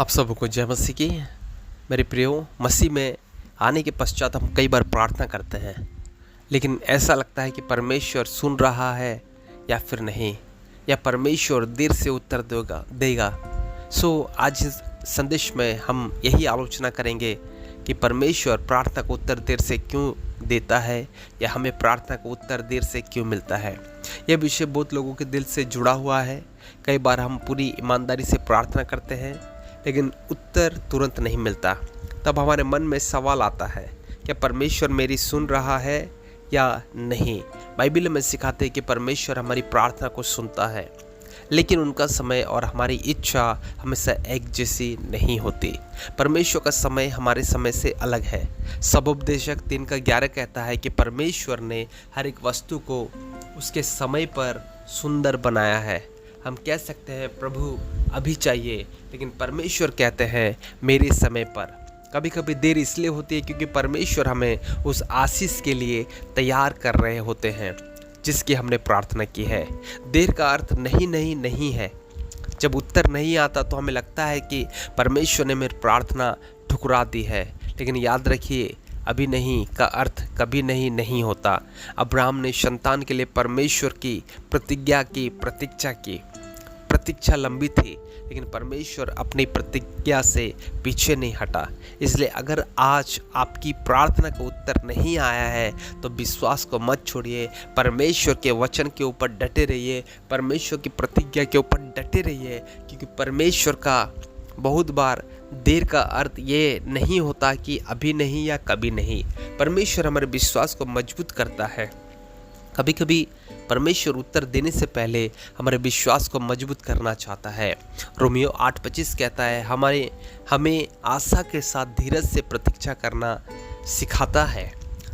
आप सबको जय मसीह की। मेरे प्रियो, मसीह में आने के पश्चात हम कई बार प्रार्थना करते हैं, लेकिन ऐसा लगता है कि परमेश्वर सुन रहा है या फिर नहीं, या परमेश्वर देर से उत्तर देगा। आज इस संदेश में हम यही आलोचना करेंगे कि परमेश्वर प्रार्थना को उत्तर देर से क्यों देता है, या हमें प्रार्थना को उत्तर देर से क्यों मिलता है। यह विषय बहुत लोगों के दिल से जुड़ा हुआ है। कई बार हम पूरी ईमानदारी से प्रार्थना करते हैं, लेकिन उत्तर तुरंत नहीं मिलता। तब हमारे मन में सवाल आता है, क्या परमेश्वर मेरी सुन रहा है या नहीं। बाइबल में सिखाते हैं कि परमेश्वर हमारी प्रार्थना को सुनता है, लेकिन उनका समय और हमारी इच्छा हमेशा एक जैसी नहीं होती। परमेश्वर का समय हमारे समय से अलग है। सबोपदेशक 3:11 कहता है कि परमेश्वर ने हर एक वस्तु को उसके समय पर सुंदर बनाया है। हम कह सकते हैं प्रभु अभी चाहिए, लेकिन परमेश्वर कहते हैं मेरे समय पर। कभी कभी देर इसलिए होती है क्योंकि परमेश्वर हमें उस आशीष के लिए तैयार कर रहे होते हैं जिसकी हमने प्रार्थना की है। देर का अर्थ नहीं है। जब उत्तर नहीं आता तो हमें लगता है कि परमेश्वर ने मेरी प्रार्थना ठुकरा दी है, लेकिन याद रखिए, अभी नहीं का अर्थ कभी नहीं होता। अब्राहम ने संतान के लिए परमेश्वर की प्रतिज्ञा की प्रतीक्षा लंबी थी, लेकिन परमेश्वर अपनी प्रतिज्ञा से पीछे नहीं हटा। इसलिए अगर आज आपकी प्रार्थना का उत्तर नहीं आया है तो विश्वास को मत छोड़िए। परमेश्वर के वचन के ऊपर डटे रहिए, परमेश्वर की प्रतिज्ञा के ऊपर डटे रहिए, क्योंकि परमेश्वर का बहुत बार देर का अर्थ ये नहीं होता कि अभी नहीं या कभी नहीं। परमेश्वर हमारे विश्वास को मजबूत करता है। कभी कभी परमेश्वर उत्तर देने से पहले हमारे विश्वास को मजबूत करना चाहता है। रोमियो 8:25 कहता है हमें आशा के साथ धीरज से प्रतीक्षा करना सिखाता है।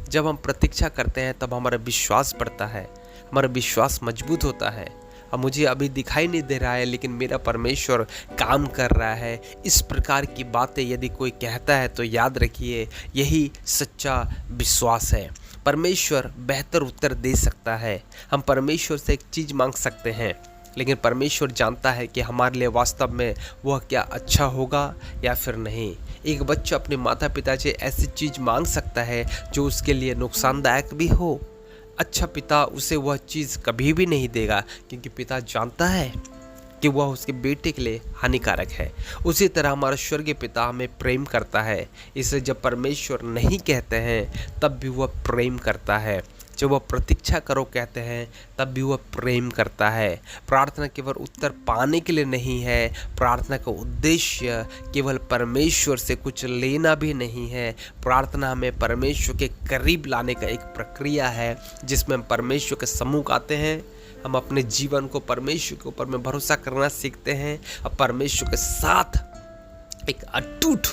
जब हम प्रतीक्षा करते हैं तब हमारा विश्वास बढ़ता है, हमारा विश्वास मजबूत होता है। अब मुझे अभी दिखाई नहीं दे रहा है, लेकिन मेरा परमेश्वर काम कर रहा है। इस प्रकार की बातें यदि कोई कहता है तो याद रखिए, यही सच्चा विश्वास है। परमेश्वर बेहतर उत्तर दे सकता है। हम परमेश्वर से एक चीज़ मांग सकते हैं, लेकिन परमेश्वर जानता है कि हमारे लिए वास्तव में वह क्या अच्छा होगा या फिर नहीं। एक बच्चा अपने माता पिता से ऐसी चीज़ मांग सकता है जो उसके लिए नुकसानदायक भी हो। अच्छा पिता उसे वह चीज़ कभी भी नहीं देगा, क्योंकि पिता जानता है कि वह उसके बेटे के लिए हानिकारक है। उसी तरह हमारा स्वर्गीय पिता हमें प्रेम करता है। इसलिए जब परमेश्वर नहीं कहते हैं तब भी वह प्रेम करता है। जब वह प्रतीक्षा करो कहते हैं तब भी वह प्रेम करता है। प्रार्थना केवल उत्तर पाने के लिए नहीं है, प्रार्थना का उद्देश्य केवल परमेश्वर से कुछ लेना भी नहीं है। प्रार्थना हमें परमेश्वर के करीब लाने का एक प्रक्रिया है, जिसमें हम परमेश्वर के सम्मुख आते हैं। हम अपने जीवन को परमेश्वर के ऊपर में भरोसा करना सीखते हैं और परमेश्वर के साथ एक अटूट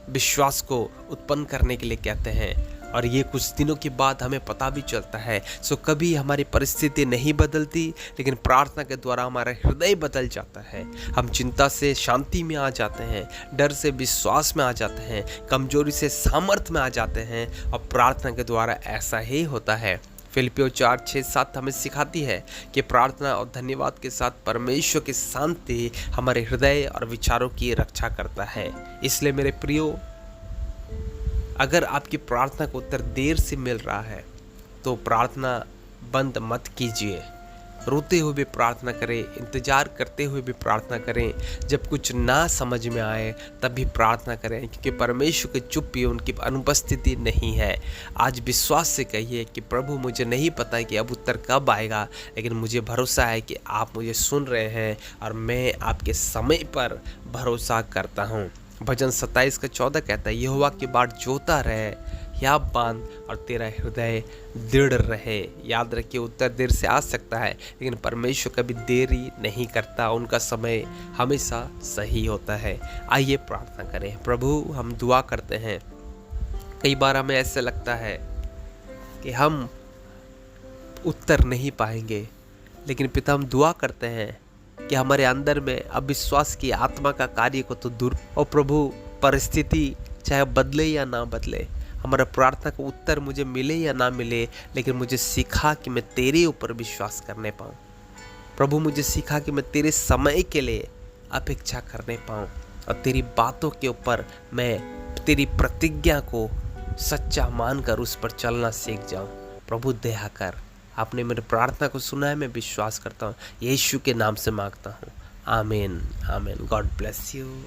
विश्वास को उत्पन्न करने के लिए कहते हैं। और ये कुछ दिनों के बाद हमें पता भी चलता है। कभी हमारी परिस्थिति नहीं बदलती, लेकिन प्रार्थना के द्वारा हमारा हृदय बदल जाता है। हम चिंता से शांति में आ जाते हैं, डर से विश्वास में आ जाते हैं, कमजोरी से सामर्थ्य में आ जाते हैं, और प्रार्थना के द्वारा ऐसा ही होता है। फिलिपियों 4:6-7 हमें सिखाती है कि प्रार्थना और धन्यवाद के साथ परमेश्वर की शांति हमारे हृदय और विचारों की रक्षा करता है। इसलिए मेरे प्रियो, अगर आपकी प्रार्थना का उत्तर देर से मिल रहा है तो प्रार्थना बंद मत कीजिए। रोते हुए भी प्रार्थना करें, इंतज़ार करते हुए भी प्रार्थना करें। जब कुछ ना समझ में आए तब भी प्रार्थना करें, क्योंकि परमेश्वर की चुप्पी उनकी अनुपस्थिति नहीं है। आज विश्वास से कहिए कि प्रभु मुझे नहीं पता कि अब उत्तर कब आएगा, लेकिन मुझे भरोसा है कि आप मुझे सुन रहे हैं और मैं आपके समय पर भरोसा करता हूँ। भजन 27:14 कहता है, यहोवा की बाट जोता रहे, या बांध और तेरा हृदय दृढ़ रहे। याद रखिए, उत्तर देर से आ सकता है, लेकिन परमेश्वर कभी देरी नहीं करता। उनका समय हमेशा सही होता है। आइए प्रार्थना करें। प्रभु, हम दुआ करते हैं। कई बार हमें ऐसे लगता है कि हम उत्तर नहीं पाएंगे, लेकिन पिता हम दुआ करते हैं कि हमारे अंदर में अविश्वास की आत्मा का कार्य को तो दूर। और प्रभु, परिस्थिति चाहे बदले या ना बदले, हमारा प्रार्थना का उत्तर मुझे मिले या ना मिले, लेकिन मुझे सीखा कि मैं तेरे ऊपर विश्वास करने पाऊँ। प्रभु, मुझे सीखा कि मैं तेरे समय के लिए अपेक्षा करने पाऊँ। और तेरी बातों के ऊपर मैं तेरी प्रतिज्ञा को सच्चा मानकर उस पर चलना सीख जाऊं। प्रभु दया कर। आपने मेरी प्रार्थना को सुना है, मैं विश्वास करता हूँ, यीशु के नाम से मांगता हूँ। आमीन आमीन। God bless you.